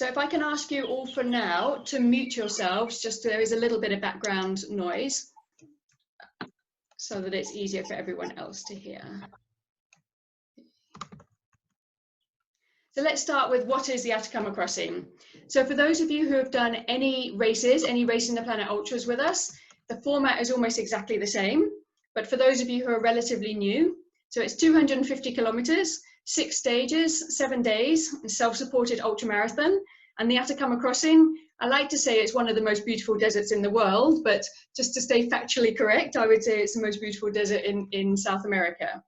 So if I can ask you all for now to mute yourselves, just there is a little bit of background noise, so that it's easier for everyone else to hear. So let's start with what is the Atacama Crossing. So for those of you who have done any races, any Racing the Planet Ultras with us, the format is almost exactly the same. But for those of you who are relatively new, so it's 250 kilometers, 6 stages, 7 days, self-supported ultramarathon. And the Atacama Crossing, I like to say it's one of the most beautiful deserts in the world, but just to stay factually correct, I would say it's the most beautiful desert in South America.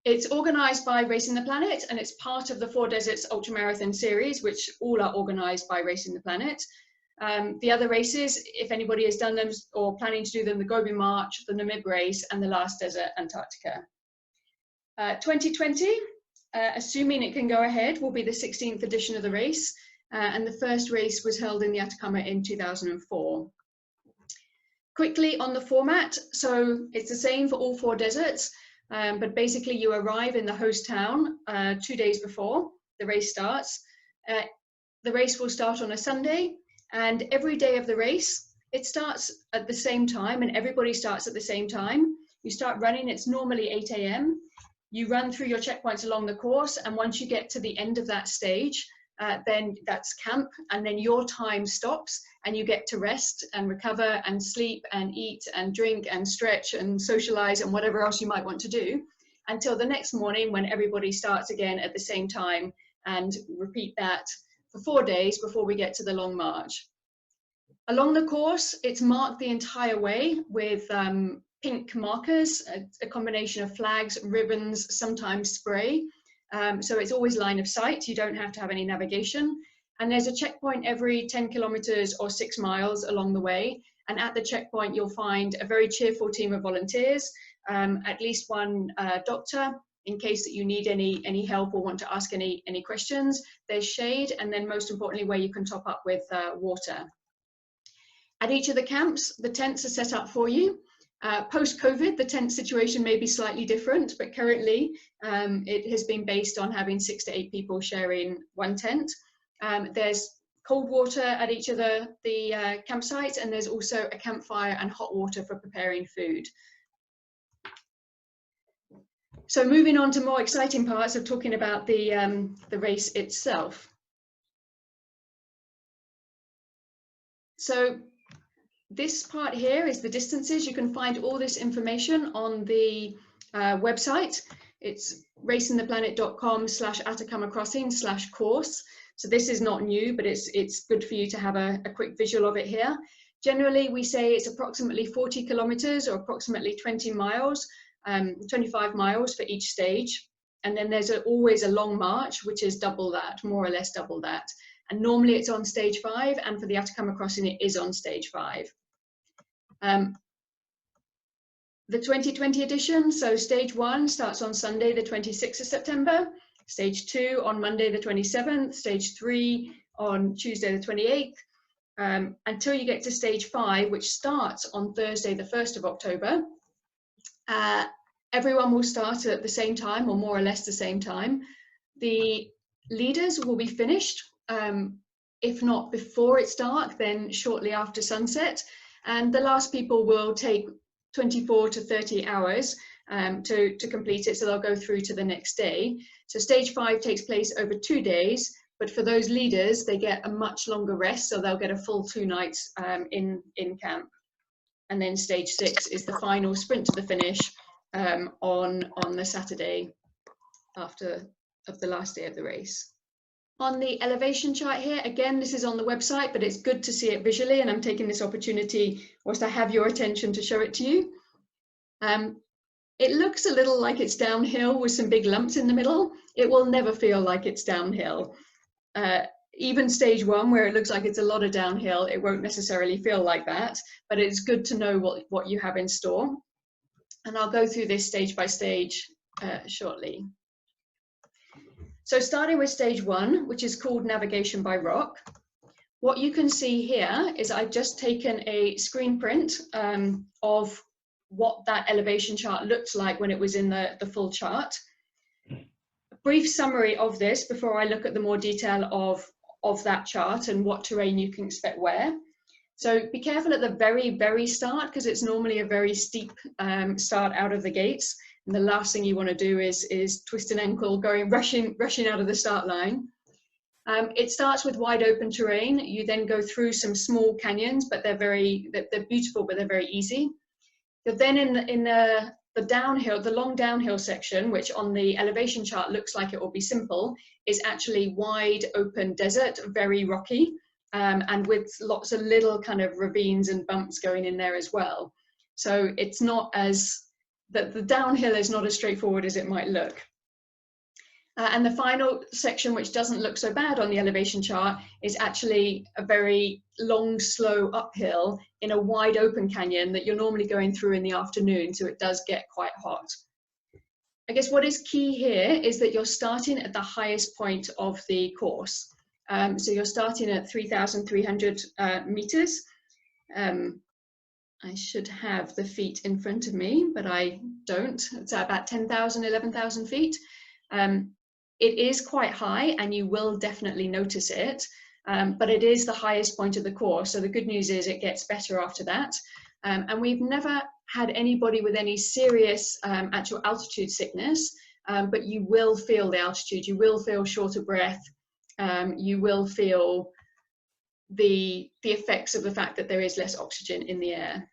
It's organised by Racing the Planet, and it's part of the 4 Deserts Ultramarathon series, which all are organised by Racing the Planet. The other races, if anybody has done them or planning to do them, the Gobi March, the Namib Race, and the Last Desert Antarctica. 2020, assuming it can go ahead, will be the 16th edition of the race, and the first race was held in the Atacama in 2004. Quickly on the format, so it's the same for all 4 deserts. But basically you arrive in the host town 2 days before the race starts. The race will start on a Sunday, and every day of the race, it starts at the same time, and everybody starts at the same time. You start running, it's normally 8 AM. You run through your checkpoints along the course, and once you get to the end of that stage, then that's camp, and then your time stops and you get to rest and recover and sleep and eat and drink and stretch and socialize and whatever else you might want to do until the next morning when everybody starts again at the same time, and repeat that for 4 days before we get to the long march. Along the course, it's marked the entire way with pink markers, a combination of flags, ribbons, sometimes spray. So it's always line of sight, you don't have to have any navigation. And there's a checkpoint every 10 kilometers or 6 miles along the way. And at the checkpoint, you'll find a very cheerful team of volunteers, at least one doctor, in case that you need any help or want to ask any questions. There's shade, and then most importantly, where you can top up with water. At each of the camps, the tents are set up for you. Post-COVID, the tent situation may be slightly different, but currently it has been based on having 6 to 8 people sharing one tent. There's cold water at each of the campsites, and there's also a campfire and hot water for preparing food. So moving on to more exciting parts of talking about the race itself. So this part here is the distances. You can find all this information on the website. It's racingtheplanet.com/Atacama Crossing/course. So this is not new, but it's good for you to have a quick visual of it here. Generally, we say it's approximately 40 kilometers or approximately 20 miles, 25 miles for each stage. And then there's always a long march, which is double that, more or less double that. And normally it's on stage 5, and for the Atacama Crossing, it is on stage 5. The 2020 edition, so stage 1 starts on Sunday, the 26th of September, stage 2 on Monday, the 27th, stage 3 on Tuesday, the 28th, until you get to stage 5, which starts on Thursday, the 1st of October. Everyone will start at the same time, or more or less the same time. The leaders will be finished, if not before it's dark, then shortly after sunset. And the last people will take 24 to 30 hours to complete it, so they'll go through to the next day. So stage 5 takes place over 2 days, but for those leaders, they get a much longer rest, so they'll get a full 2 nights in camp. And then stage 6 is the final sprint to the finish on the Saturday after the last day of the race. On the elevation chart here, again, this is on the website, but it's good to see it visually, and I'm taking this opportunity whilst I have your attention to show it to you. It looks a little like it's downhill with some big lumps in the middle. It will never feel like it's downhill. Even stage 1, where it looks like it's a lot of downhill, it won't necessarily feel like that, but it's good to know what you have in store. And I'll go through this stage by stage shortly. So starting with stage 1, which is called Navigation by Rock, what you can see here is I've just taken a screen print of what that elevation chart looked like when it was in the full chart. brief summary of this before I look at the more detail of that chart and what terrain you can expect where. So be careful at the very, very start, because it's normally a very steep start out of the gates. And the last thing you want to do is twist an ankle rushing out of the start line. It starts with wide open terrain. You then go through some small canyons, but they're beautiful, but they're very easy. You're then in the downhill, the long downhill section, which on the elevation chart looks like it will be simple, is actually wide open desert, very rocky. And with lots of little kind of ravines and bumps going in there as well. So it's not as, the downhill is not as straightforward as it might look. And the final section, which doesn't look so bad on the elevation chart, is actually a very long, slow uphill in a wide open canyon that you're normally going through in the afternoon, so it does get quite hot. I guess what is key here is that you're starting at the highest point of the course. So you're starting at 3,300 meters. I should have the feet in front of me, but I don't. It's about 10,000, 11,000 feet. It is quite high, and you will definitely notice it, but it is the highest point of the course. So the good news is it gets better after that. And we've never had anybody with any serious actual altitude sickness, but you will feel the altitude, you will feel short of breath. You will feel the effects of the fact that there is less oxygen in the air.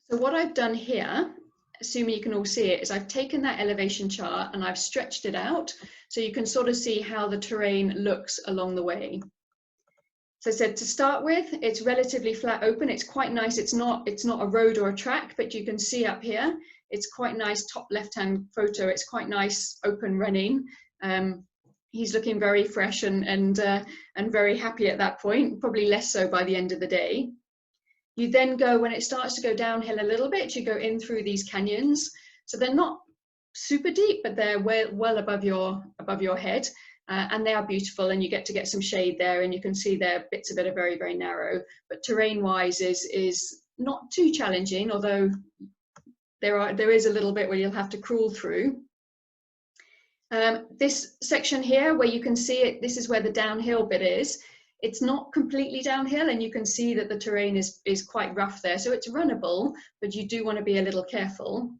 So what I've done here, assuming you can all see it, is I've taken that elevation chart and I've stretched it out so you can sort of see how the terrain looks along the way. So I said, to start with, it's relatively flat open. It's quite nice. It's not a road or a track, but you can see up here, it's quite nice. Top left-hand photo, it's quite nice open running. He's looking very fresh and very happy at that point, probably less so by the end of the day. You then go, when it starts to go downhill a little bit, you go in through these canyons. So they're not super deep, but they're well above your head. And they are beautiful, and you get to get some shade there, and you can see there bits of it are very, very narrow, but terrain-wise is not too challenging, although there is a little bit where you'll have to crawl through. This section here where you can see it, this is where the downhill bit is. It's not completely downhill, and you can see that the terrain is quite rough there, so it's runnable, but you do want to be a little careful.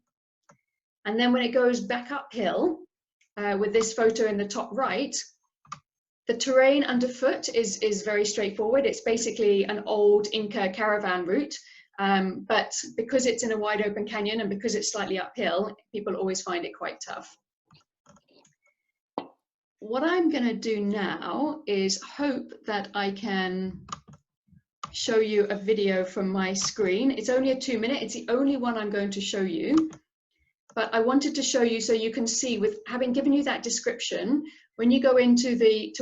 And then when it goes back uphill, with this photo in the top right, the terrain underfoot is very straightforward. It's basically an old Inca caravan route, but because it's in a wide open canyon and because it's slightly uphill, people always find it quite tough. What I'm going to do now is hope that I can show you a video from my screen. It's only a 2-minute, it's the only one I'm going to show you. But I wanted to show you so you can see, with having given you that description, when you go into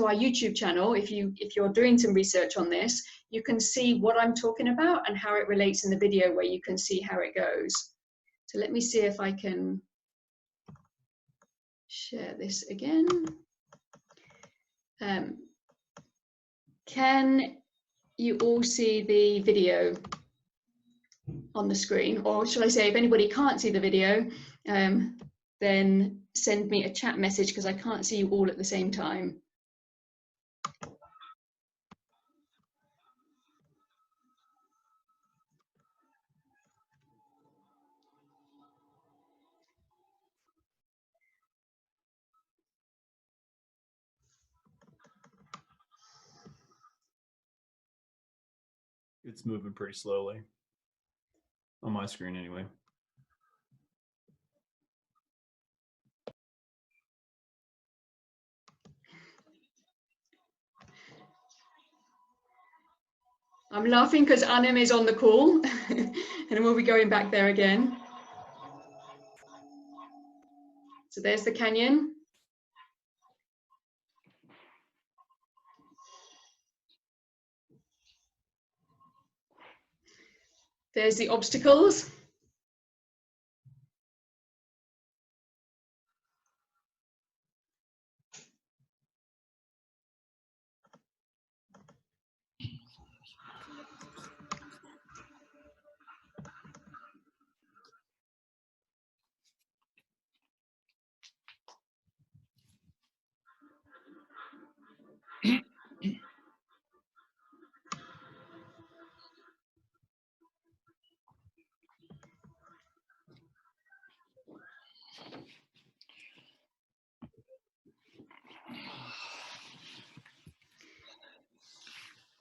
our YouTube channel, if you're doing some research on this, you can see what I'm talking about and how it relates in the video, where you can see how it goes. So let me see if I can share this again. Can you all see the video on the screen? Or shall I say, if anybody can't see the video, then send me a chat message, because I can't see you all at the same time. It's moving pretty slowly on my screen anyway. I'm laughing because Anim is on the call and we'll be going back there again. So there's the canyon. There's the obstacles.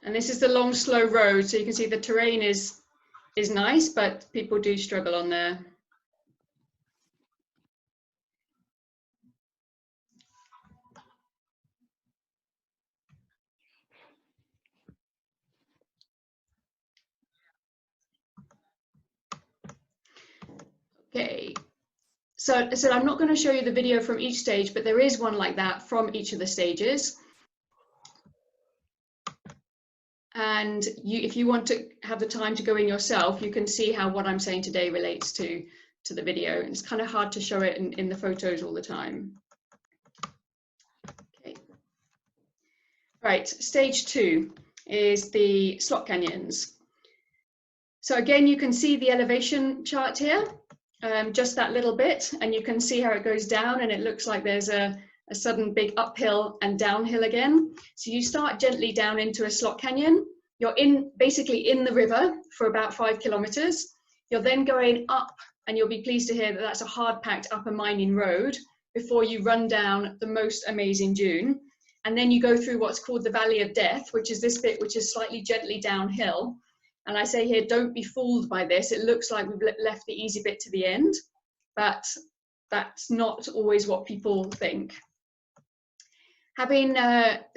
And this is the long, slow road. So you can see the terrain is nice, but people do struggle on there. Okay, so I'm not going to show you the video from each stage, but there is one like that from each of the stages. And if you want to have the time to go in yourself, you can see how what I'm saying today relates to the video. It's kind of hard to show it in the photos all the time. Okay. Right, stage 2 is the slot canyons. So again, you can see the elevation chart here, just that little bit, and you can see how it goes down, and it looks like there's a sudden big uphill and downhill again. So you start gently down into a slot canyon. You're basically in the river for about 5 kilometers. You're then going up, and you'll be pleased to hear that that's a hard-packed upper mining road before you run down the most amazing dune. And then you go through what's called the Valley of Death, which is this bit which is slightly gently downhill. And I say here, don't be fooled by this. It looks like we've left the easy bit to the end, but that's not always what people think. Having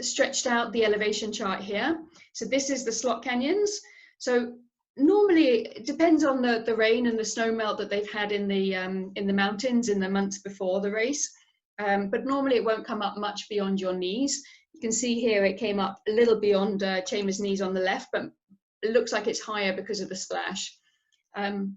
stretched out the elevation chart here, so this is the slot canyons. So normally it depends on the rain and the snow melt that they've had in the mountains in the months before the race, but normally it won't come up much beyond your knees. You can see here it came up a little beyond Chambers' knees on the left, but it looks like it's higher because of the splash. And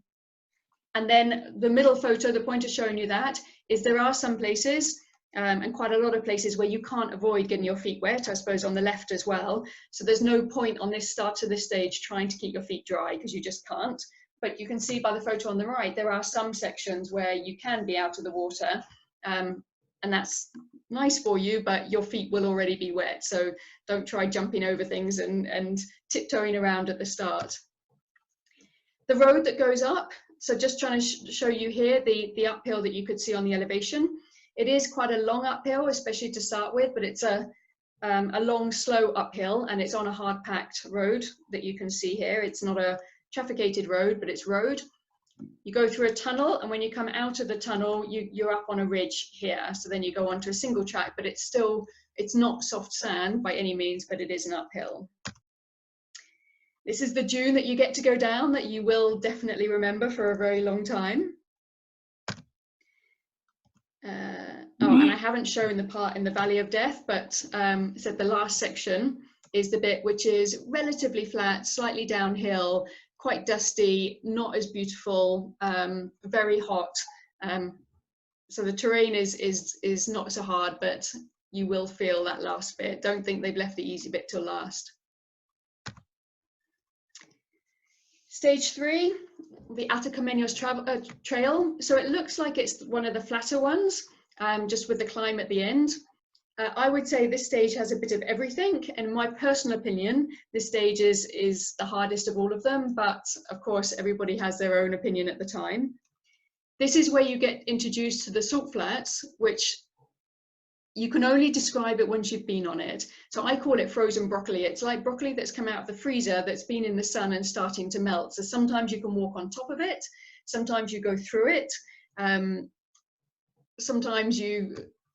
then the middle photo, the pointer showing you that, is there are some places and quite a lot of places where you can't avoid getting your feet wet, I suppose on the left as well. So there's no point on this start to this stage trying to keep your feet dry because you just can't. But you can see by the photo on the right, there are some sections where you can be out of the water, and that's nice for you, but your feet will already be wet. So don't try jumping over things and tiptoeing around at the start. The road that goes up, so just trying to show you here the uphill that you could see on the elevation. It is quite a long uphill, especially to start with, but it's a long, slow uphill, and it's on a hard-packed road that you can see here. It's not a trafficated road, but it's road. You go through a tunnel, and when you come out of the tunnel, you're up on a ridge here. So then you go onto a single track, but it's not soft sand by any means, but it is an uphill. This is the dune that you get to go down that you will definitely remember for a very long time. And I haven't shown the part in the Valley of Death, but said the last section is the bit which is relatively flat, slightly downhill, quite dusty, not as beautiful, very hot. So the terrain is not so hard, but you will feel that last bit. Don't think they've left the easy bit till last. Stage 3, the Atacameños trail. So it looks like it's one of the flatter ones, just with the climb at the end. I would say this stage has a bit of everything. In my personal opinion, this stage is the hardest of all of them, but of course everybody has their own opinion at the time. This is where you get introduced to the salt flats, which you can only describe it once you've been on it. So I call it frozen broccoli. It's like broccoli that's come out of the freezer that's been in the sun and starting to melt. So sometimes you can walk on top of it, sometimes you go through it, sometimes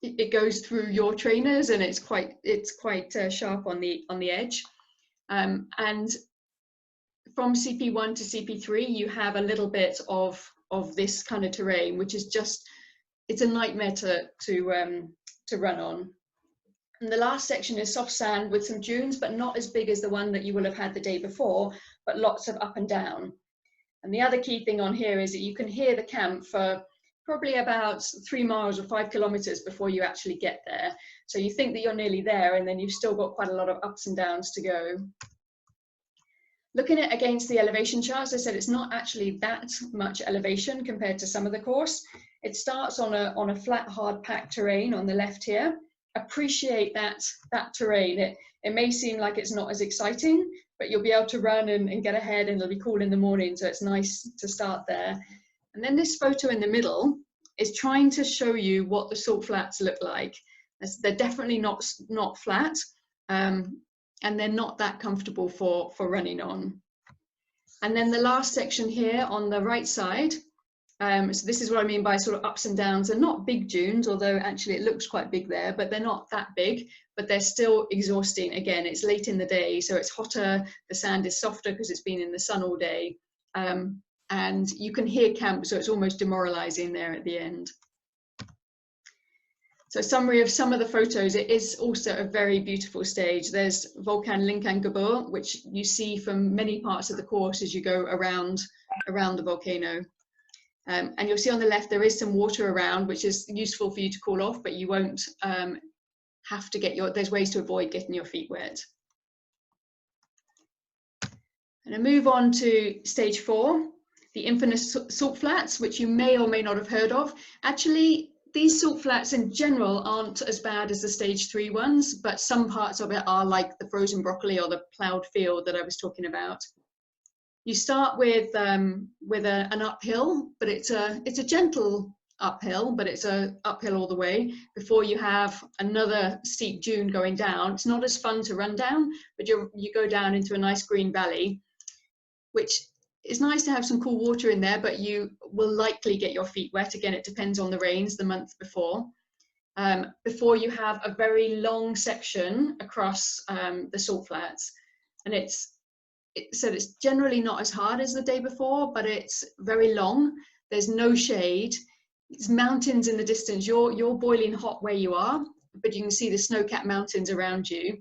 it goes through your trainers, and it's quite sharp on the edge. And from CP1 to CP3, you have a little bit of this kind of terrain, which is just, it's a nightmare to run on. And the last section is soft sand with some dunes, but not as big as the one that you will have had the day before, but lots of up and down. And the other key thing on here is that you can hear the camp for probably about 3 miles or 5 kilometers before you actually get there. So you think that you're nearly there, and then you've still got quite a lot of ups and downs to go. Looking at against the elevation charts, I said it's not actually that much elevation compared to some of the course. It starts on a flat, hard-packed terrain on the left here. Appreciate that terrain. It may seem like it's not as exciting, but you'll be able to run and get ahead, and it'll be cool in the morning, so it's nice to start there. And then this photo in the middle is trying to show you what the salt flats look like. They're definitely not flat. And and they're not that comfortable for running on. And then the last section here on the right side, so this is what I mean by sort of ups and downs. They're not big dunes, although actually it looks quite big there, but they're not that big, but they're still exhausting. Again, it's late in the day, so it's hotter, the sand is softer because it's been in the sun all day, and you can hear camp, so it's almost demoralizing there at the end. So summary of some of the photos, it is also a very beautiful stage. There's Volcan Lincangabur, which you see from many parts of the course as you go around the volcano. And you'll see on the left there is some water around, which is useful for you to cool off, but you won't have to get there's ways to avoid getting your feet wet. And I move on to stage 4, the infamous salt flats, which you may or may not have heard of. Actually, these salt flats in general aren't as bad as the stage 3 ones, but some parts of it are like the frozen broccoli or the ploughed field that I was talking about. You start with an uphill, but it's a gentle uphill, but it's a uphill all the way before you have another steep dune going down. It's not as fun to run down, but you go down into a nice green valley, which is nice to have some cool water in there, but you will likely get your feet wet. Again, it depends on the rains the month before. Before you have a very long section across the salt flats, and it's generally not as hard as the day before, but it's very long. There's no shade. It's mountains in the distance. You're boiling hot where you are, but you can see the snow-capped mountains around you,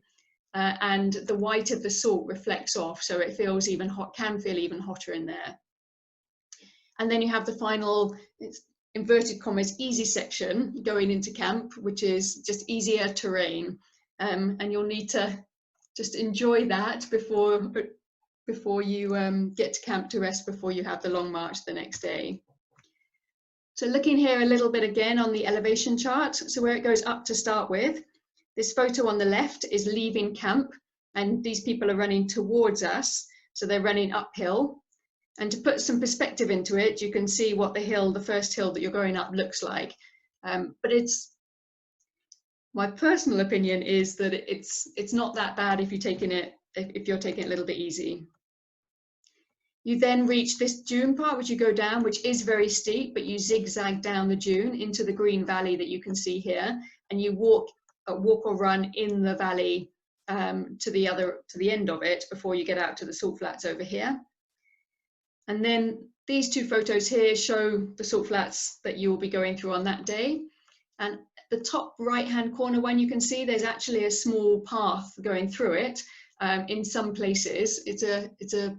and the white of the salt reflects off, so it feels can feel even hotter in there. And then you have the final, it's inverted commas, easy section going into camp, which is just easier terrain, and you'll need to just enjoy that before you get to camp to rest before you have the long march the next day. So looking here a little bit again on the elevation chart, so where it goes up to start with, this photo on the left is leaving camp, and these people are running towards us, so they're running uphill. And to put some perspective into it, you can see what the first hill that you're going up looks like. But my personal opinion is that it's not that bad if you're taking it a little bit easy. You then reach this dune part, which you go down, which is very steep, but you zigzag down the dune into the green valley that you can see here, and you walk or run in the valley to the end of it before you get out to the salt flats over here. And then these two photos here show the salt flats that you will be going through on that day. And the top right-hand corner one, you can see there's actually a small path going through it. In some places, it's a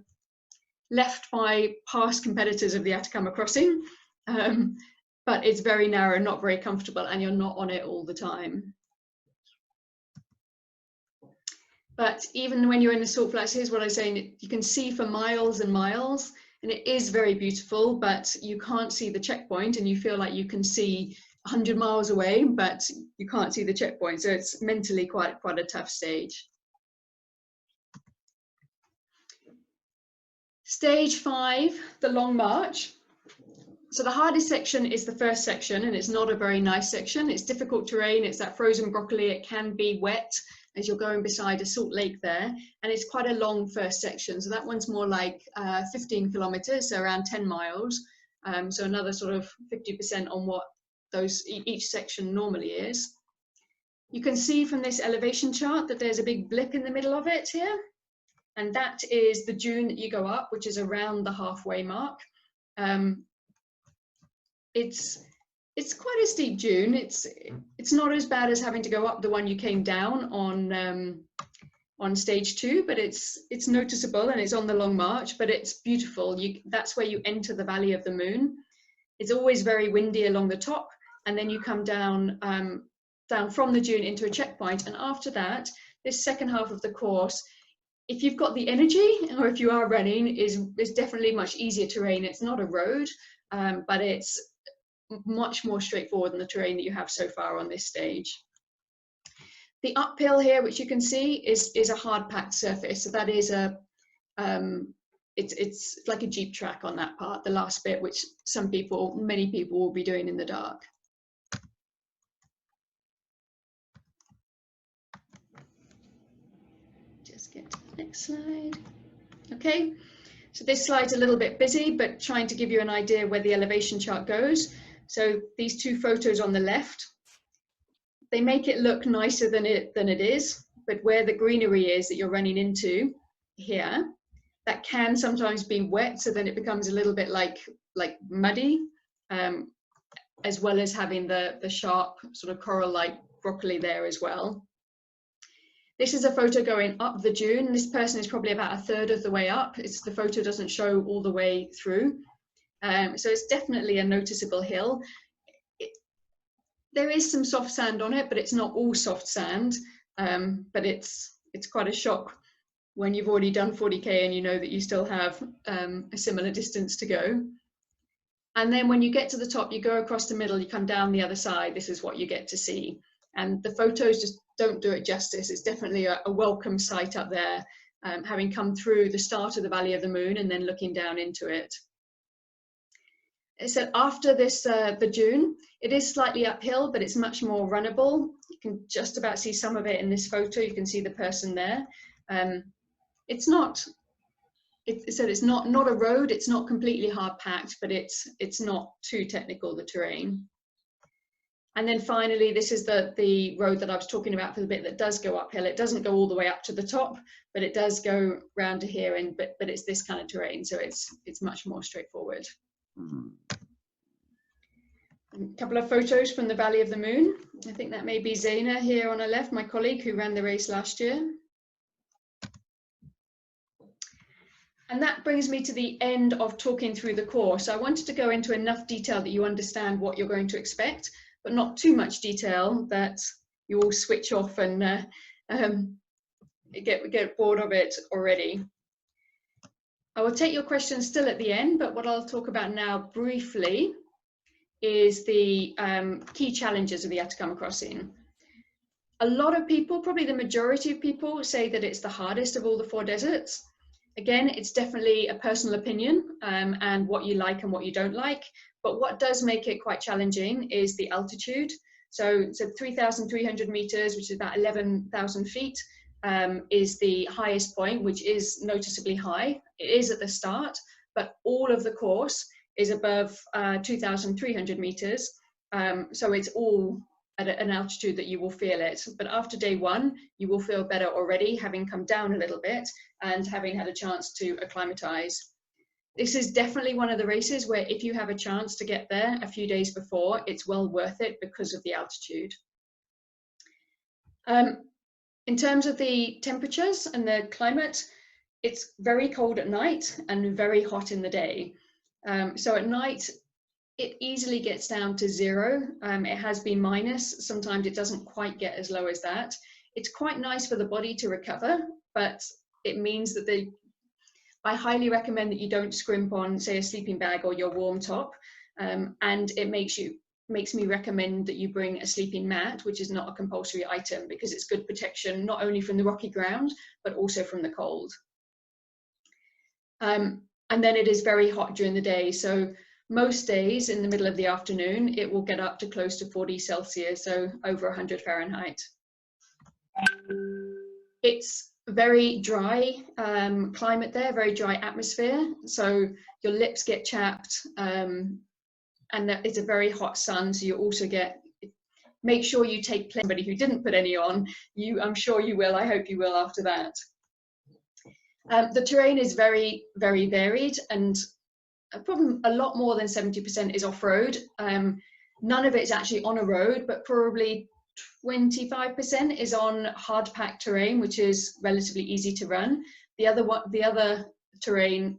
left by past competitors of the Atacama Crossing, but it's very narrow, not very comfortable, and you're not on it all the time. But even when you're in the salt flats, here's what I'm saying, you can see for miles and miles, and it is very beautiful, but you can't see the checkpoint, and you feel like you can see 100 miles away, but you can't see the checkpoint. So it's mentally quite a tough stage. Stage 5, the long march. So the hardest section is the first section, and it's not a very nice section. It's difficult terrain. It's that frozen broccoli. It can be wet as you're going beside a salt lake there, and it's quite a long first section. So that one's more like 15 kilometers, so around 10 miles. So another sort of 50% on what each section normally is. You can see from this elevation chart that there's a big blip in the middle of it here, and that is the dune that you go up, which is around the halfway mark. It's quite a steep dune. It's not as bad as having to go up the one you came down on stage 2, but it's noticeable, and it's on the long march, but it's beautiful. That's where you enter the Valley of the Moon. It's always very windy along the top, and then you come down from the dune into a checkpoint, and after that, this second half of the course, if you've got the energy, or if you are running, is definitely much easier terrain. It's not a road, but it's much more straightforward than the terrain that you have so far on this stage. The uphill here, which you can see, is a hard packed surface. So that is it's like a Jeep track on that part, the last bit, which many people will be doing in the dark. Next slide. Okay, so this slide's a little bit busy, but trying to give you an idea where the elevation chart goes. So these two photos on the left, they make it look nicer than it is, but where the greenery is that you're running into here, that can sometimes be wet, so then it becomes a little bit like muddy, as well as having the sharp sort of coral-like broccoli there as well. This is a photo going up the dune. This person is probably about a third of the way up. The photo doesn't show all the way through. So it's definitely a noticeable hill. There is some soft sand on it, but it's not all soft sand. But it's quite a shock when you've already done 40K and you know that you still have a similar distance to go. And then when you get to the top, you go across the middle, you come down the other side, this is what you get to see. And the photos just don't do it justice. It's definitely a welcome sight up there, having come through the start of the Valley of the Moon and then looking down into it. So after this, the dune, it is slightly uphill, but it's much more runnable. You can just about see some of it in this photo. You can see the person there. It's not a road, it's not completely hard packed, but it's not too technical, the terrain. And then finally, this is the road that I was talking about for the bit that does go uphill. It doesn't go all the way up to the top, but it does go round to here, but it's this kind of terrain, so it's much more straightforward. A couple of photos from the Valley of the Moon. I think that may be Zaina here on the left, my colleague who ran the race last year. And that brings me to the end of talking through the course. I wanted to go into enough detail that you understand what you're going to expect, but not too much detail that you all switch off and get bored of it already. I will take your questions still at the end, but what I'll talk about now briefly is the key challenges of the Atacama Crossing. A lot of people, probably the majority of people, say that it's the hardest of all the 4 deserts. Again, it's definitely a personal opinion and what you like and what you don't like. But what does make it quite challenging is the altitude. So 3,300 meters, which is about 11,000 feet, is the highest point, which is noticeably high. It is at the start, but all of the course is above 2,300 meters. So it's all at an altitude that you will feel it. But after day 1, you will feel better already, having come down a little bit and having had a chance to acclimatize. This is definitely one of the races where if you have a chance to get there a few days before, it's well worth it because of the altitude. In terms of the temperatures and the climate, it's very cold at night and very hot in the day. So at night, it easily gets down to 0. It has been minus. Sometimes it doesn't quite get as low as that. It's quite nice for the body to recover, but it means that I highly recommend that you don't scrimp on, say, a sleeping bag or your warm top. And it makes me recommend that you bring a sleeping mat, which is not a compulsory item, because it's good protection, not only from the rocky ground, but also from the cold. And then it is very hot during the day. So most days in the middle of the afternoon, it will get up to close to 40 Celsius, so over 100 Fahrenheit. It's very dry climate there, very dry atmosphere. So your lips get chapped and it's a very hot sun. So you also make sure you take plenty. Somebody who didn't put any on, I'm sure you will, I hope you will after that. The terrain is very, very varied, and probably a lot more than 70% is off-road. None of it is actually on a road, but probably 25% is on hard-packed terrain, which is relatively easy to run. The other terrain,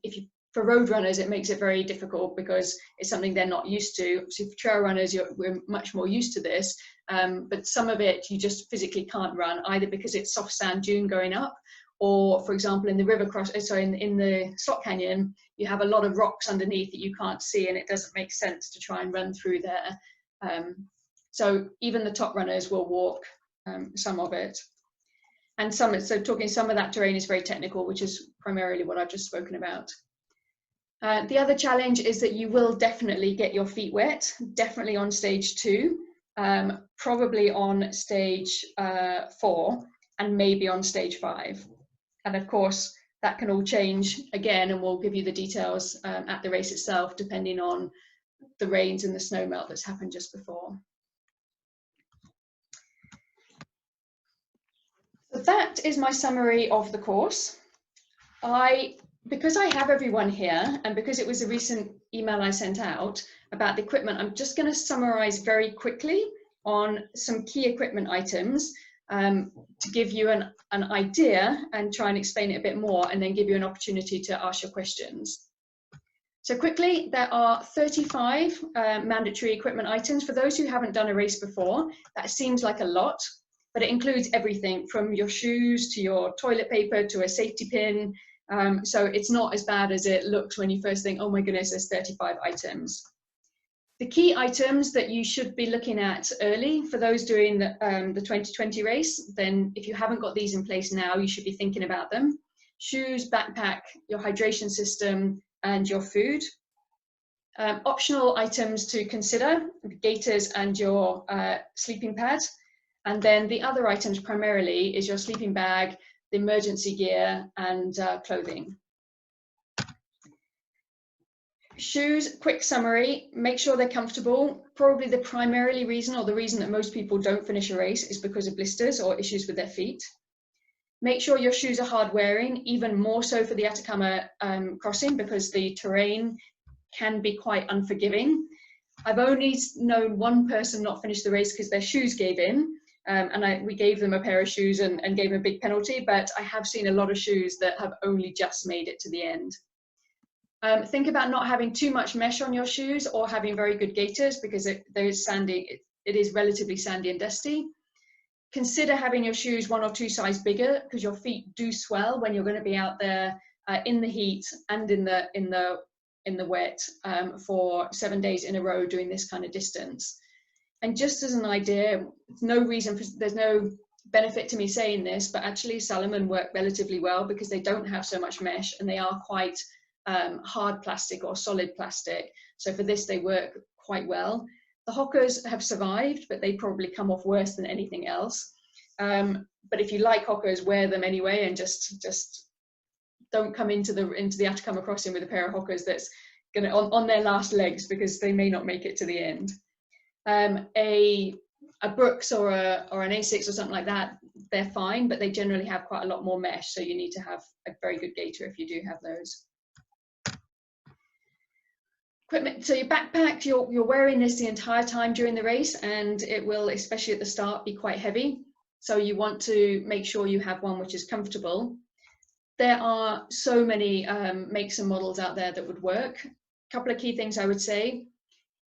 for road runners, it makes it very difficult because it's something they're not used to. So for trail runners, we're much more used to this, but some of it you just physically can't run, either because it's soft sand dune going up, or for example in the in the Slot Canyon, you have a lot of rocks underneath that you can't see, and it doesn't make sense to try and run through there. So even the top runners will walk some of it. And some of that terrain is very technical, which is primarily what I've just spoken about. The other challenge is that you will definitely get your feet wet, definitely on stage 2, probably on stage 4, and maybe on stage 5. And of course, that can all change again, and we'll give you the details at the race itself, depending on the rains and the snow melt that's happened just before. So that is my summary of the course. Because I have everyone here, and because it was a recent email I sent out about the equipment, I'm just going to summarize very quickly on some key equipment items to give you an idea and try and explain it a bit more, and then give you an opportunity to ask your questions. So quickly, there are 35 mandatory equipment items. For those who haven't done a race before, that seems like a lot, but it includes everything from your shoes to your toilet paper to a safety pin. So it's not as bad as it looks when you first think, oh my goodness, there's 35 items. The key items that you should be looking at early for those doing the 2020 race, then if you haven't got these in place now, you should be thinking about them. Shoes, backpack, your hydration system, and your food. Optional items to consider, gaiters and your sleeping pad. And then the other items primarily is your sleeping bag, the emergency gear, and clothing. Shoes, quick summary, make sure they're comfortable. Probably the primarily reason, or the reason that most people don't finish a race, is because of blisters or issues with their feet. Make sure your shoes are hard wearing, even more so for the Atacama Crossing, because the terrain can be quite unforgiving. I've only known one person not finish the race because their shoes gave in, and we gave them a pair of shoes and gave them a big penalty, but I have seen a lot of shoes that have only just made it to the end. Think about not having too much mesh on your shoes, or having very good gaiters, because it is relatively sandy and dusty. Consider having your shoes 1 or 2 sizes bigger, because your feet do swell when you're going to be out there in the heat and in the wet for 7 days in a row doing this kind of distance. And just as an idea, there's no benefit to me saying this, but actually Salomon work relatively well because they don't have so much mesh, and they are quite hard plastic or solid plastic. So for this, they work quite well. The Hokas have survived, but they probably come off worse than anything else. But if you like Hokas, wear them anyway, and just don't come into the Atacama Crossing with a pair of Hokas that's gonna on their last legs, because they may not make it to the end. A Brooks or an Asics or something like that, they're fine, but they generally have quite a lot more mesh, so you need to have a very good gaiter if you do have those. Equipment, so your backpack, you're wearing this the entire time during the race, and it will, especially at the start, be quite heavy. So you want to make sure you have one which is comfortable. There are so many makes and models out there that would work. A couple of key things I would say.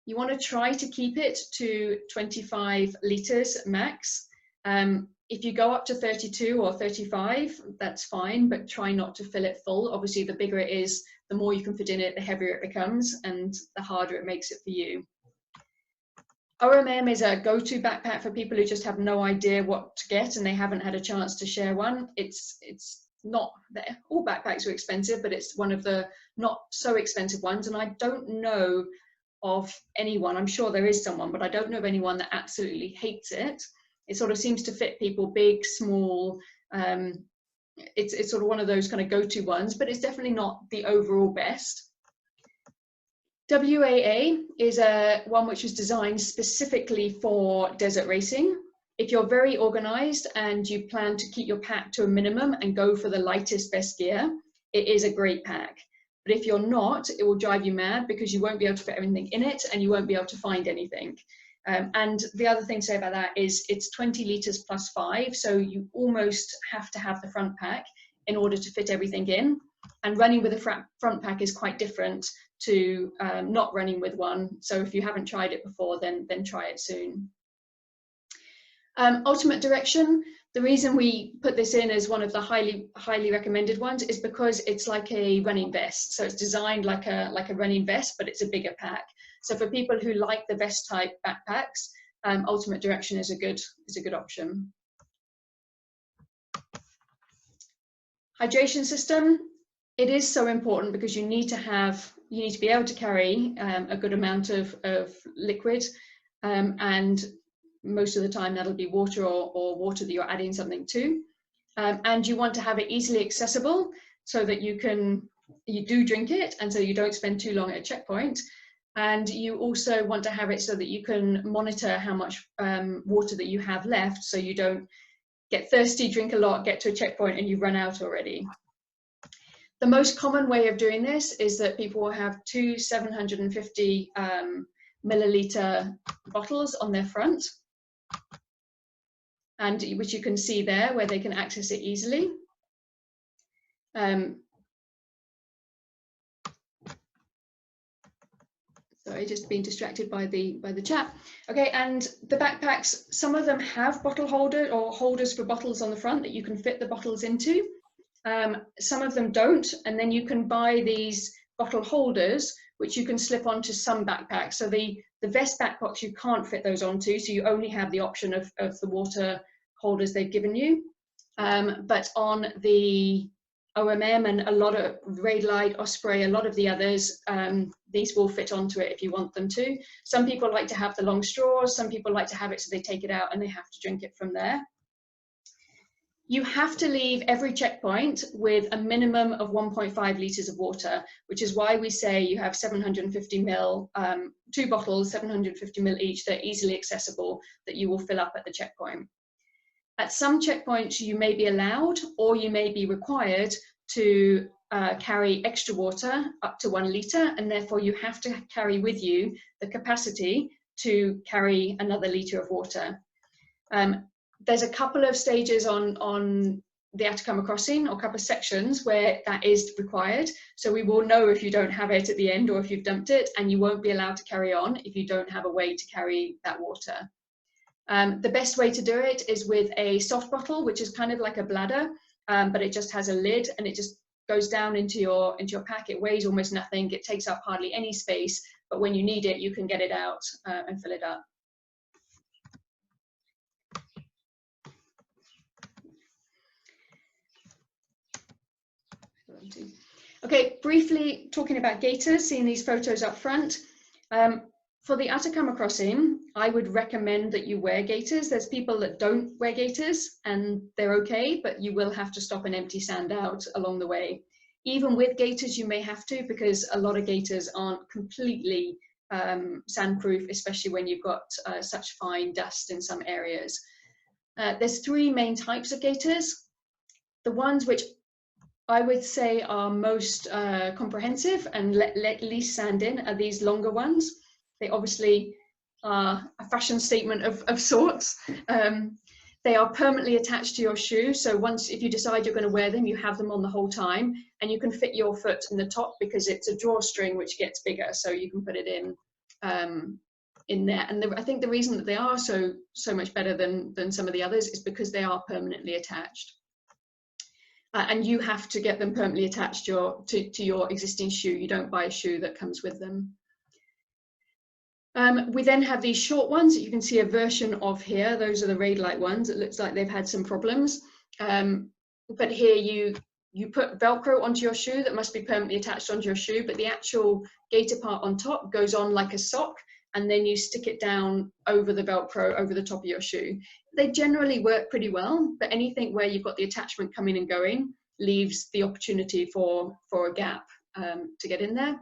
You want to try to keep it to 25 litres max. If you go up to 32 or 35, that's fine, but try not to fill it full. Obviously, the bigger it is, the more you can fit in it, the heavier it becomes, and the harder it makes it for you. OMM is a go-to backpack for people who just have no idea what to get and they haven't had a chance to share one. It's not there. All backpacks are expensive, but it's one of the not so expensive ones, and I don't know of anyone, I'm sure there is someone, but I don't know of anyone that absolutely hates it. It sort of seems to fit people, big, small. It's sort of one of those kind of go-to ones, but it's definitely not the overall best. WAA is one which was designed specifically for desert racing. If you're very organized and you plan to keep your pack to a minimum and go for the lightest, best gear, it is a great pack. But if you're not, it will drive you mad, because you won't be able to fit everything in it and you won't be able to find anything. And the other thing to say about that is it's 20 litres plus 5, so you almost have to have the front pack in order to fit everything in. And running with a front pack is quite different to not running with one. So if you haven't tried it before, then try it soon. Ultimate Direction, the reason we put this in as one of the highly recommended ones is because it's like a running vest. So it's designed like a running vest, but it's a bigger pack. So for people who like the vest type backpacks, Ultimate Direction is a good option. Hydration system, it is so important because you need to be able to carry a good amount of liquid, and most of the time that'll be water or water that you're adding something to. and you want to have it easily accessible so that you do drink it, and so you don't spend too long at a checkpoint. And you also want to have it so that you can monitor how much water that you have left, so you don't get thirsty, drink a lot, get to a checkpoint, and you run out already. The most common way of doing this is that people will have two 750 milliliter bottles on their front, and which you can see there where they can access it easily. Sorry, just being distracted by the chat. Okay, and the backpacks, some of them have bottle holder or holders for bottles on the front that you can fit the bottles into. Some of them don't, and then you can buy these bottle holders which you can slip onto some backpacks. So the vest backpacks, you can't fit those onto, so you only have the option of the water holders they've given you. But on the OMM and a lot of Raidlight, Osprey, a lot of the others, these will fit onto it if you want them to. Some people like to have the long straws, some people like to have it so they take it out and they have to drink it from there. You have to leave every checkpoint with a minimum of 1.5 litres of water, which is why we say you have 750 ml, 2 bottles, 750 ml each, they're easily accessible, that you will fill up at the checkpoint. At some checkpoints, you may be allowed or you may be required to carry extra water up to 1 litre, and therefore you have to carry with you the capacity to carry another litre of water. There's a couple of stages on the Atacama Crossing, or a couple of sections where that is required. So we will know if you don't have it at the end or if you've dumped it, and you won't be allowed to carry on if you don't have a way to carry that water. The best way to do it is with a soft bottle, which is kind of like a bladder, but it just has a lid and it just goes down into your pack. It weighs almost nothing. It takes up hardly any space, but when you need it, you can get it out and fill it up. Okay, briefly talking about gaiters, seeing these photos up front. For the Atacama Crossing, I would recommend that you wear gaiters. There's people that don't wear gaiters and they're okay, but you will have to stop and empty sand out along the way. Even with gaiters, you may have to, because a lot of gaiters aren't completely sandproof, especially when you've got such fine dust in some areas. There's 3 main types of gaiters. The ones which I would say are most comprehensive and let least sand in are these longer ones. They obviously are a fashion statement of sorts. They are permanently attached to your shoe. So if you decide you're going to wear them, you have them on the whole time, and you can fit your foot in the top because it's a drawstring which gets bigger. So you can put it in there. And I think the reason that they are so much better than some of the others is because they are permanently attached. And you have to get them permanently attached to your existing shoe. You don't buy a shoe that comes with them. We then have these short ones that you can see a version of here. Those are the Raidlight ones. It looks like they've had some problems. But here you put Velcro onto your shoe that must be permanently attached onto your shoe, but the actual gaiter part on top goes on like a sock, and then you stick it down over the Velcro over the top of your shoe. They generally work pretty well, but anything where you've got the attachment coming and going leaves the opportunity for a gap to get in there.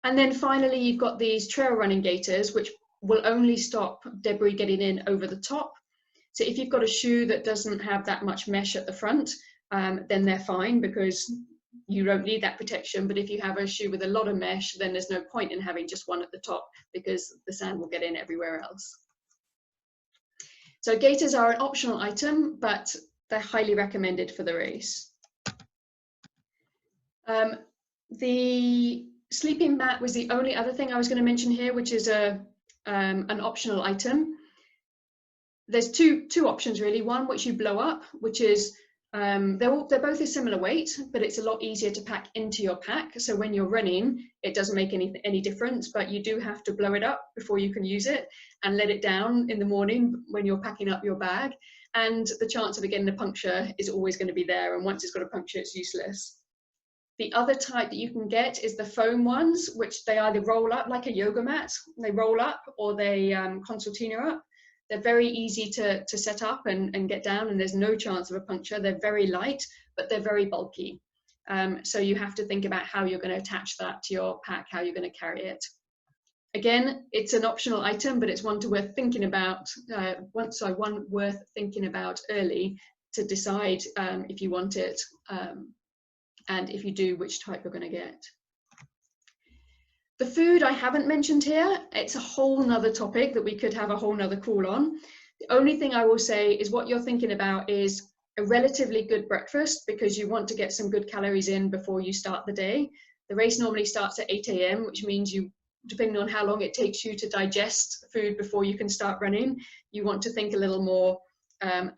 And then finally, you've got these trail running gaiters, which will only stop debris getting in over the top. So if you've got a shoe that doesn't have that much mesh at the front, then they're fine because you don't need that protection. But if you have a shoe with a lot of mesh, then there's no point in having just one at the top because the sand will get in everywhere else. So gaiters are an optional item, but they're highly recommended for the race. The sleeping mat was the only other thing I was going to mention here, which is an optional item. There's two options really. One which you blow up, which is they're both a similar weight, but it's a lot easier to pack into your pack. So when you're running, it doesn't make any difference, but you do have to blow it up before you can use it and let it down in the morning when you're packing up your bag. And the chance of it getting a puncture is always going to be there. And once it's got a puncture, it's useless. The other type that you can get is the foam ones, which they either roll up like a yoga mat, they roll up, or they concertina up. They're very easy to set up and get down, and there's no chance of a puncture. They're very light, but they're very bulky. So you have to think about how you're going to attach that to your pack, how you're going to carry it. Again, it's an optional item, but it's one worth thinking about. One worth thinking about early to decide if you want it, and if you do, which type you're going to get. The food I haven't mentioned here. It's a whole nother topic that we could have a whole nother call on. The only thing I will say is what you're thinking about is a relatively good breakfast, because you want to get some good calories in before you start the day. The race normally starts at 8 a.m., which means you, depending on how long it takes you to digest food before you can start running, you want to think a little more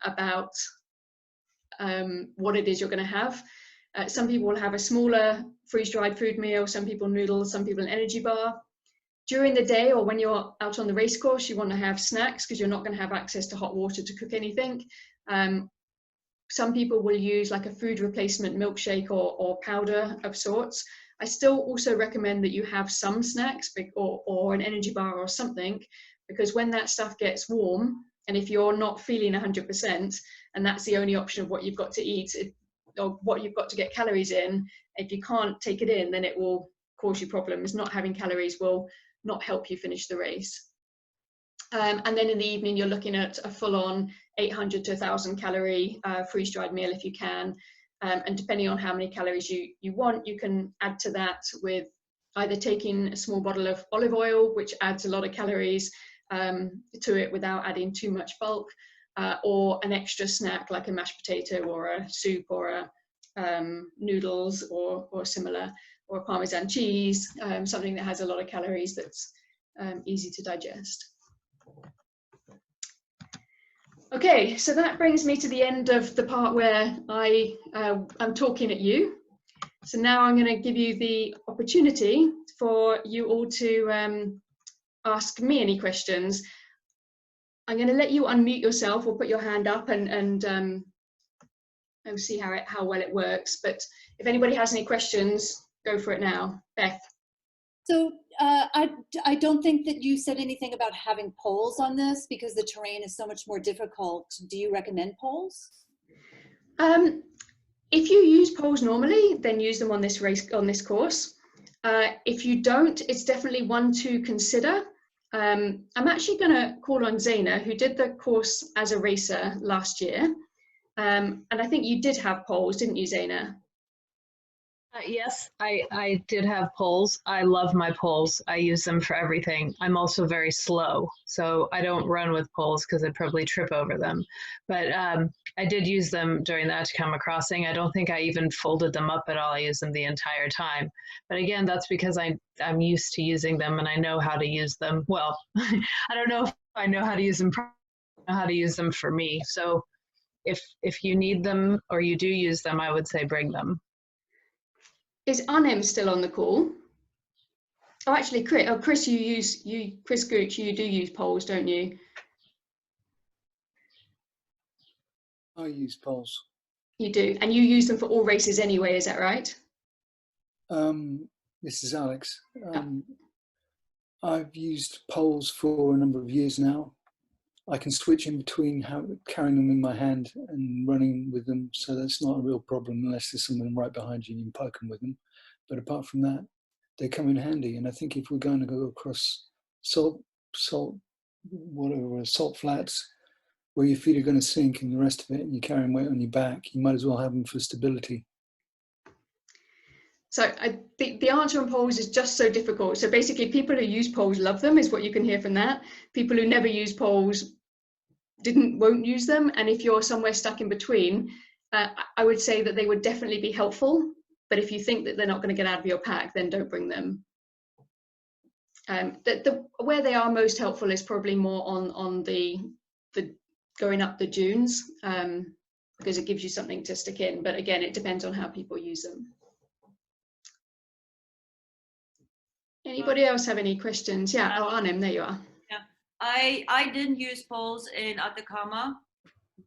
about what it is you're going to have. Some people will have a smaller freeze-dried food meal, some people noodles, some people an energy bar. During the day or when you're out on the race course, you want to have snacks because you're not going to have access to hot water to cook anything. Some people will use like a food replacement milkshake or powder of sorts. I still also recommend that you have some snacks or an energy bar or something, because when that stuff gets warm, and if you're not feeling 100% and that's the only option of what you've got to eat or what you've got to get calories in, if you can't take it in, then it will cause you problems. Not having calories will not help you finish the race. And then in the evening, you're looking at a full-on 800 to 1,000 calorie freeze-dried meal if you can. And depending on how many calories you want, you can add to that with either taking a small bottle of olive oil, which adds a lot of calories to it without adding too much bulk, or an extra snack like a mashed potato or a soup or a noodles or similar, or a Parmesan cheese, something that has a lot of calories that's easy to digest. Okay, so that brings me to the end of the part where I'm talking at you. So now I'm going to give you the opportunity for you all to ask me any questions. I'm going to let you unmute yourself or put your hand up and see how well it works. But if anybody has any questions, go for it now. Beth. So I don't think that you said anything about having poles on this because the terrain is so much more difficult. Do you recommend poles? If you use poles normally, then use them on this course. If you don't, it's definitely one to consider. I'm actually going to call on Zaina, who did the course as a racer last year. And I think you did have poles, didn't you, Zaina? Yes, I did have poles. I love my poles. I use them for everything. I'm also very slow, so I don't run with poles because I'd probably trip over them. But I did use them during the Atacama Crossing. I don't think I even folded them up at all. I used them the entire time. But again, that's because I'm used to using them and I know how to use them. Well, I don't know if I know how to use them, I know how to use them for me. So if you need them or you do use them, I would say bring them. Is Arnem still on the call? Oh, actually, Chris. Oh, Chris, Chris Gooch, you do use poles, don't you? I use poles. You do, and you use them for all races anyway. Is that right? This is Alex. I've used poles for a number of years now. I can switch in between carrying them in my hand and running with them, so that's not a real problem unless there's someone right behind you and you can poke them with them. But apart from that, they come in handy. And I think if we're going to go across salt flats where your feet are going to sink and the rest of it, and you're carrying weight on your back, you might as well have them for stability. So the answer on poles is just so difficult. So basically, people who use poles love them, is what you can hear from that. People who never use poles won't use them. And if you're somewhere stuck in between, I would say that they would definitely be helpful. But if you think that they're not going to get out of your pack, then don't bring them. Where they are most helpful is probably more on the going up the dunes, because it gives you something to stick in. But again, it depends on how people use them. Anybody else have any questions? Yeah, oh, Arnem, there you are. Yeah, I didn't use poles in Atacama,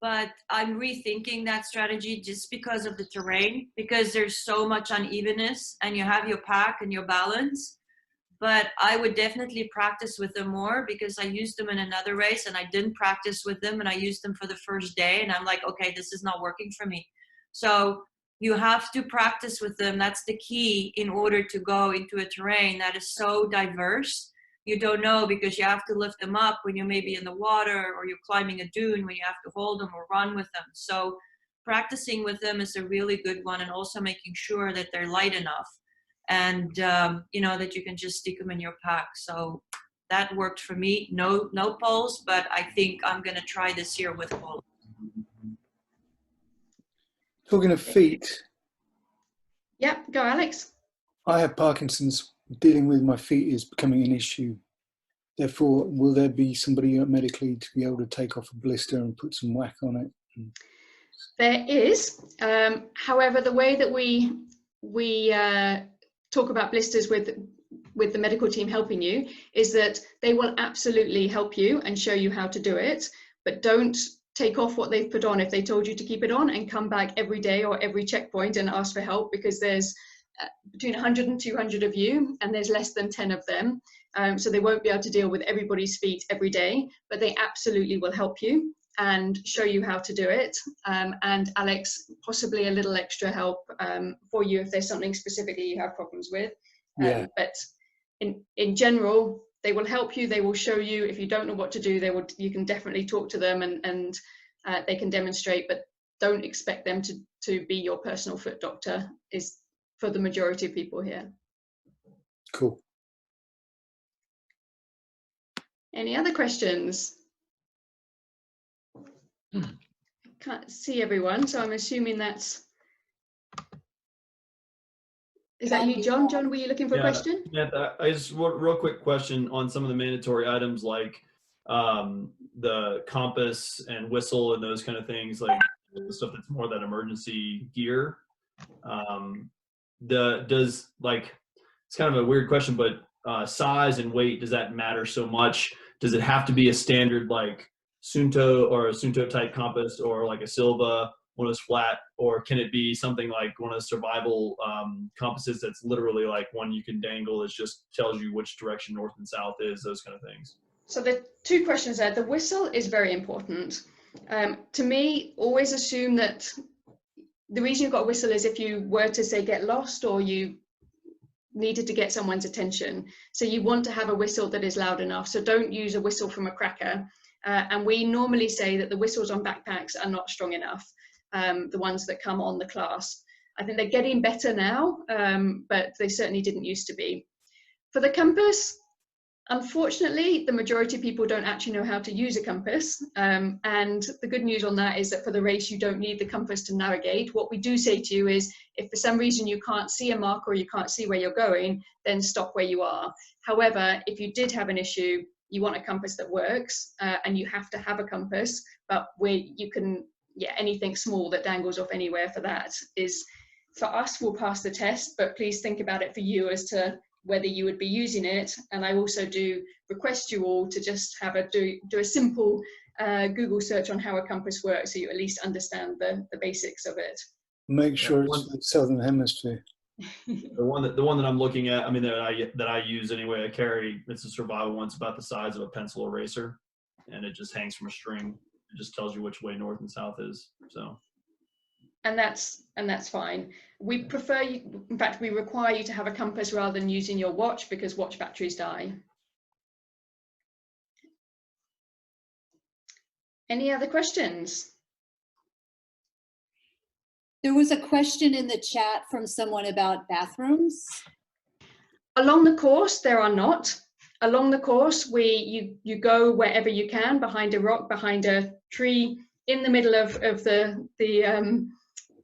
but I'm rethinking that strategy just because of the terrain, because there's so much unevenness and you have your pack and your balance but I would definitely practice with them more, because I used them in another race and I didn't practice with them, and I used them for the first day and I'm like, okay, this is not working for me. So you have to practice with them. That's the key in order to go into a terrain that is so diverse. You don't know, because you have to lift them up when you're maybe in the water, or you're climbing a dune when you have to hold them or run with them. So practicing with them is a really good one, and also making sure that they're light enough, and you know, that you can just stick them in your pack. So that worked for me. No poles, but I think I'm gonna try this year with poles. Talking of feet, Yeah, go Alex. I have Parkinson's. Dealing with my feet is becoming an issue. Therefore, will there be somebody medically to be able to take off a blister and put some whack on it? There is. However, the way that we talk about blisters with the medical team helping you is that they will absolutely help you and show you how to do it, but don't take off what they've put on if they told you to keep it on, and come back every day or every checkpoint and ask for help, because there's between 100 and 200 of you, and there's less than 10 of them. So they won't be able to deal with everybody's feet every day, but they absolutely will help you and show you how to do it. And Alex, possibly a little extra help for you if there's something specifically you have problems with. Yeah. But in general, they will help you. They will show you. If you don't know what to do, you can definitely talk to them, and they can demonstrate. But don't expect them to be your personal foot doctor, is for the majority of people here. Cool. Any other questions? Can't see everyone, so I'm assuming is that you, John? John, were you looking for a question? Yeah, I just real quick question on some of the mandatory items, like the compass and whistle and those kind of things, like the stuff that's more that emergency gear. It's kind of a weird question, but size and weight, does that matter so much? Does it have to be a standard like Sunto or a Sunto type compass, or like a Silva, one of those flat, or can it be something like one of the survival compasses that's literally like one you can dangle that just tells you which direction north and south is, those kind of things? So the two questions there. The whistle is very important. To me, always assume that the reason you've got a whistle is if you were to, say, get lost or you needed to get someone's attention. So you want to have a whistle that is loud enough. So don't use a whistle from a cracker. And we normally say that the whistles on backpacks are not strong enough, the ones that come on the clasp. I think they're getting better now, but they certainly didn't used to be. For the compass, unfortunately, the majority of people don't actually know how to use a compass. And the good news on that is that for the race, you don't need the compass to navigate. What we do say to you is, if for some reason you can't see a mark or you can't see where you're going, then stop where you are. However, if you did have an issue, you want a compass that works, and you have to have a compass, but anything small that dangles off anywhere for that is, for us, will pass the test, but please think about it for you as to whether you would be using it. And I also do request you all to just do a simple Google search on how a compass works, so you at least understand the basics of it. Make sure it's the Southern Hemisphere. The one that I'm looking at, I mean, that I use anyway, I carry, it's a survival one. It's about the size of a pencil eraser, and it just hangs from a string. It just tells you which way north and south is. So. And that's fine. We prefer you, in fact, we require you to have a compass rather than using your watch, because watch batteries die. Any other questions? There was a question in the chat from someone about bathrooms. Along the course, there are not. Along the course, you go wherever you can, behind a rock, behind a tree, in the middle of the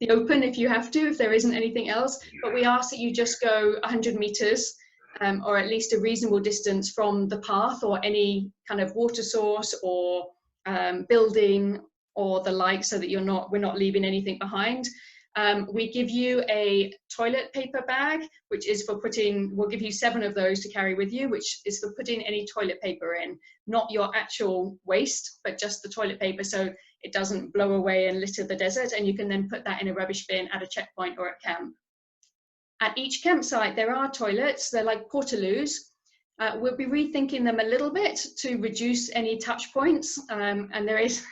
open if you have to, if there isn't anything else. But we ask that you just go 100 meters, or at least a reasonable distance from the path or any kind of water source or building or the like, so that we're not leaving anything behind. We give you a toilet paper bag, which is for we'll give you 7 of those to carry with you, which is for putting any toilet paper in, not your actual waste, but just the toilet paper, so it doesn't blow away and litter the desert, and you can then put that in a rubbish bin at a checkpoint or at camp. At each campsite, there are toilets. They're like portaloos, We'll be rethinking them a little bit to reduce any touch points. And there is,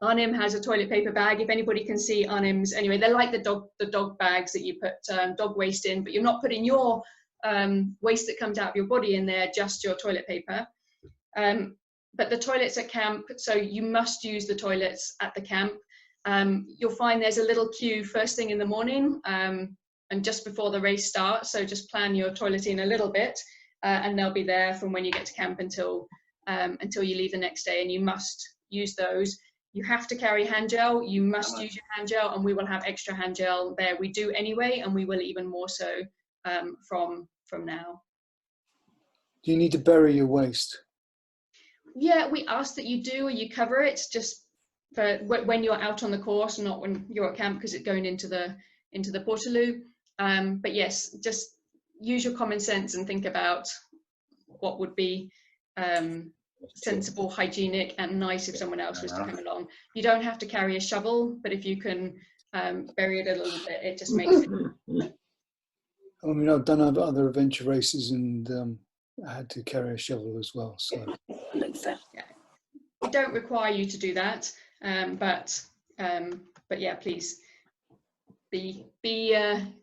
Arnim has a toilet paper bag. If anybody can see Arnim's, anyway, they're like the dog bags that you put dog waste in, but you're not putting your waste that comes out of your body in there, just your toilet paper. But the toilets at camp, so you must use the toilets at the camp. You'll find there's a little queue first thing in the morning and just before the race starts. So just plan your toileting a little bit, and they'll be there from when you get to camp until you leave the next day. And you must use those. You have to carry hand gel. You must use your hand gel, and we will have extra hand gel there. We do anyway, and we will even more so from now. Do you need to bury your waste? Yeah, we ask that you do, or you cover it just for when you're out on the course, not when you're at camp, because it's going into the portaloo. But yes, just use your common sense and think about what would be sensible, hygienic, and nice if someone else was to come along. You don't have to carry a shovel, but if you can bury it a little bit, it just makes it. I mean, I've done other adventure races, and I had to carry a shovel as well. So yeah, we don't require you to do that, but yeah, please be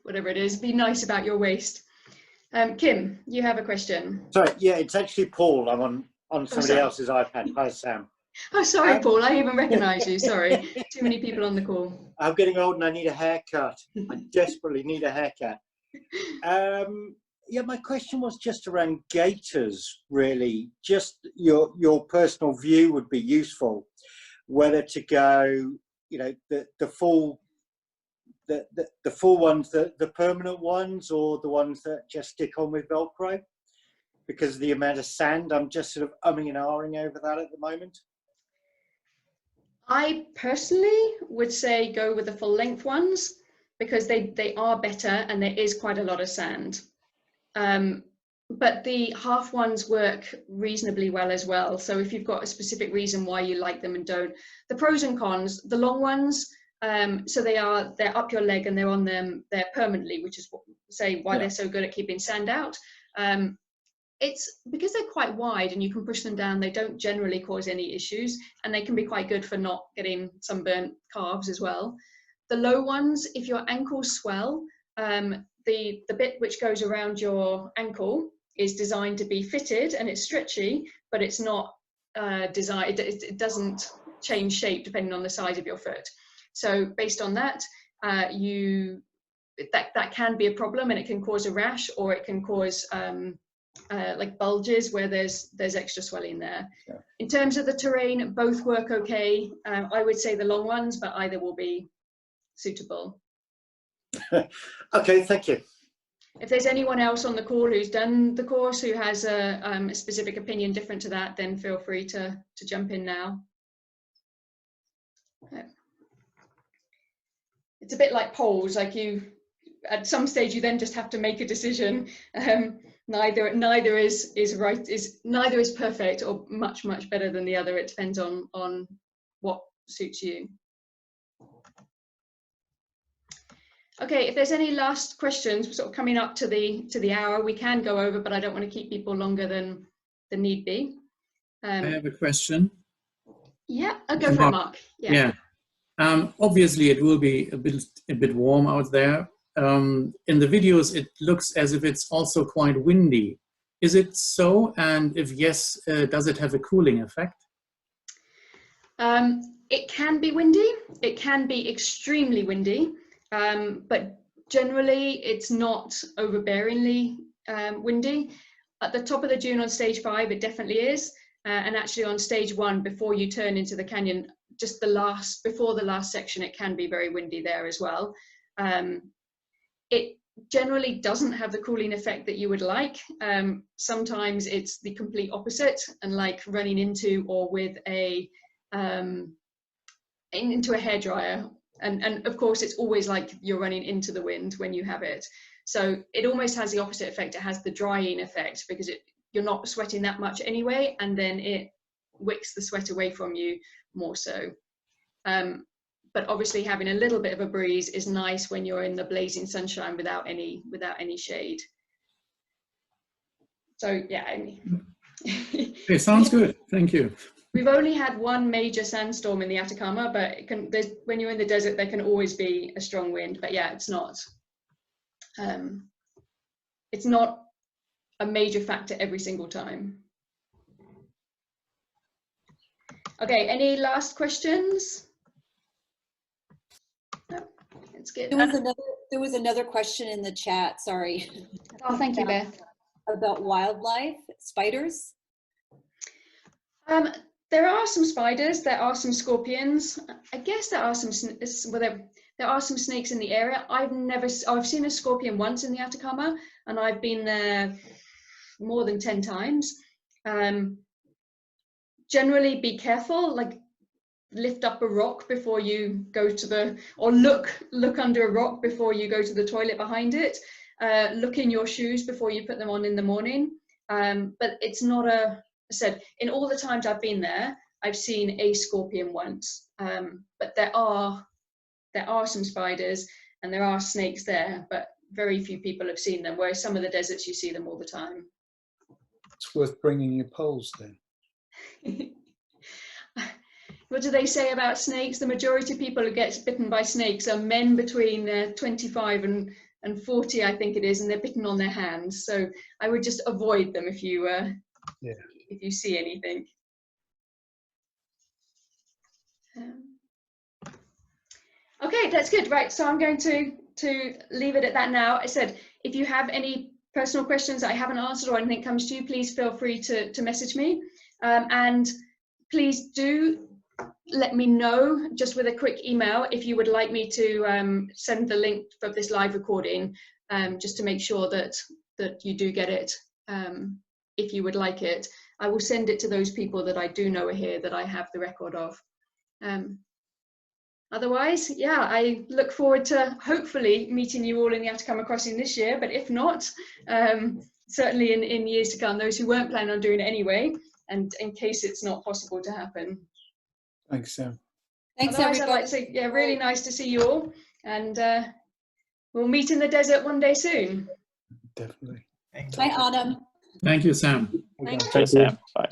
whatever it is, be nice about your waste. Kim, you have a question. Sorry, yeah, it's actually Paul. I'm on somebody else's iPad. Hi, Sam. Oh, sorry, Paul. I even recognise you. Sorry, too many people on the call. I'm getting old and I need a haircut. I desperately need a haircut. Yeah, my question was just around gaiters, really. Just your personal view would be useful. Whether to go, you know, the full ones, the permanent ones, or the ones that just stick on with Velcro, because of the amount of sand. I'm just sort of umming and ahhing over that at the moment. I personally would say go with the full length ones, because they are better and there is quite a lot of sand. But the half ones work reasonably well as well. So if you've got a specific reason why you like them and don't, the pros and cons, the long ones, so they're up your leg and they're on them, they're permanently, which is why they're so good at keeping sand out. It's because they're quite wide and you can push them down. They don't generally cause any issues, and they can be quite good for not getting sunburnt calves as well. The low ones, if your ankles swell, the bit which goes around your ankle is designed to be fitted, and it's stretchy, but it's not designed. It doesn't change shape depending on the size of your foot. So based on that, that can be a problem, and it can cause a rash, or it can cause like bulges where there's extra swelling there. Yeah. In terms of the terrain, both work okay. I would say the long ones, but either will be suitable. Okay, thank you. If there's anyone else on the call who's done the course who has a specific opinion different to that, then feel free to jump in now. It's a bit like polls, like at some stage you then just have to make a decision. Neither is right, neither is perfect or much better than the other. It depends on what suits you. Okay, if there's any last questions, we're sort of coming up to the hour. We can go over, but I don't want to keep people longer than need be. I have a question. Yeah, I'll go for it, Mark. Yeah. Obviously, it will be a bit warm out there. In the videos, it looks as if it's also quite windy. Is it so? And if yes, does it have a cooling effect? It can be windy. It can be extremely windy. But generally it's not overbearingly windy. At the top of the dune on stage 5, it definitely is. And actually on stage 1, before you turn into the canyon, just before the last section, it can be very windy there as well. It generally doesn't have the cooling effect that you would like. Sometimes it's the complete opposite, and like running into or with into a hairdryer. And of course, it's always like you're running into the wind when you have it. So it almost has the opposite effect. It has the drying effect, because you're not sweating that much anyway, and then it wicks the sweat away from you more so. But obviously having a little bit of a breeze is nice when you're in the blazing sunshine without any shade. So yeah. Okay, sounds good. Thank you. We've only had one major sandstorm in the Atacama, but when you're in the desert, there can always be a strong wind. But yeah, it's not a major factor every single time. Okay, any last questions? No, it's good. There was another question in the chat, sorry. Oh, thank you, Beth. About wildlife, spiders? There are some spiders, there are some scorpions. I guess there are some snakes in the area. I've seen a scorpion once in the Atacama, and I've been there more than 10 times. Generally be careful, like lift up a rock before you go to or look under a rock before you go to the toilet behind it. Look in your shoes before you put them on in the morning. But it's not I said, in all the times I've been there, I've seen a scorpion once. But there are some spiders and there are snakes there, but very few people have seen them, whereas some of the deserts you see them all the time. It's worth bringing your poles then. What do they say about snakes? The majority of people who get bitten by snakes are men between 25 and 40, I think it is, and they're bitten on their hands. So I would just avoid them if you see anything. Okay, that's good. Right, so I'm going to leave it at that now. I said, if you have any personal questions that I haven't answered or anything comes to you, please feel free to message me. And please do let me know just with a quick email if you would like me to send the link for this live recording, just to make sure that you do get it. If you would like it, I will send it to those people that I do know are here that I have the record of. Otherwise, yeah, I look forward to hopefully meeting you all in the Atacama Crossing this year, but if not, certainly in years to come, those who weren't planning on doing it anyway, and in case it's not possible to happen. Thanks, Sam. Thanks, Otherwise, everybody. I'd like to say, yeah, really nice to see you all, and we'll meet in the desert one day soon. Definitely. Hi, Autumn. Thank you, Sam. Thank you. Thanks, Sam. Bye.